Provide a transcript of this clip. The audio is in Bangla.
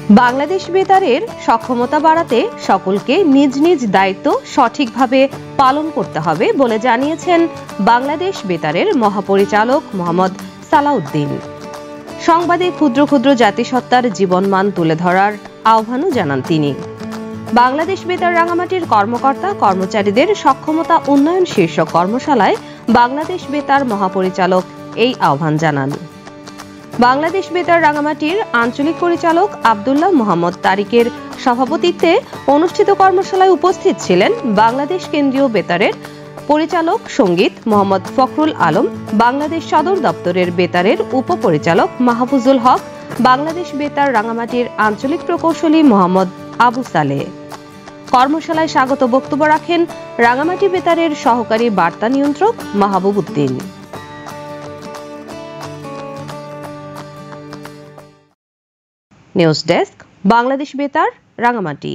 বাংলাদেশ বেতারের সক্ষমতা বাড়াতে সকলকে নিজ নিজ দায়িত্ব সঠিকভাবে পালন করতে হবে বলে জানিয়েছেন বাংলাদেশ বেতারের মহাপরিচালক মোহাম্মদ সালাউদ্দিন। সংবাদে ক্ষুদ্র ক্ষুদ্র জাতিসত্তার জীবনমান তুলে ধরার আহ্বানও জানান তিনি। বাংলাদেশ বেতার রাঙামাটির কর্মকর্তা কর্মচারীদের সক্ষমতা উন্নয়ন শীর্ষক কর্মশালায় বাংলাদেশ বেতার মহাপরিচালক এই আহ্বান জানান। বাংলাদেশ বেতার রাঙামাটির আঞ্চলিক পরিচালক আব্দুল্লাহ মোহাম্মদ তারিকের সভাপতিত্বে অনুষ্ঠিত কর্মশালায় উপস্থিত ছিলেন বাংলাদেশ কেন্দ্রীয় বেতারের পরিচালক সঙ্গীত মোহাম্মদ ফখরুল আলম, বাংলাদেশ সদর দপ্তরের বেতারের উপপরিচালক মাহফুজুল হক, বাংলাদেশ বেতার রাঙামাটির আঞ্চলিক প্রকৌশলী মোহাম্মদ আবু সালেহ। কর্মশালায় স্বাগত বক্তব্য রাখেন রাঙামাটি বেতারের সহকারী বার্তা নিয়ন্ত্রক মাহবুব উদ্দিন। নিউজ ডেস্ক, বাংলাদেশ বেতার, রাঙামাটি।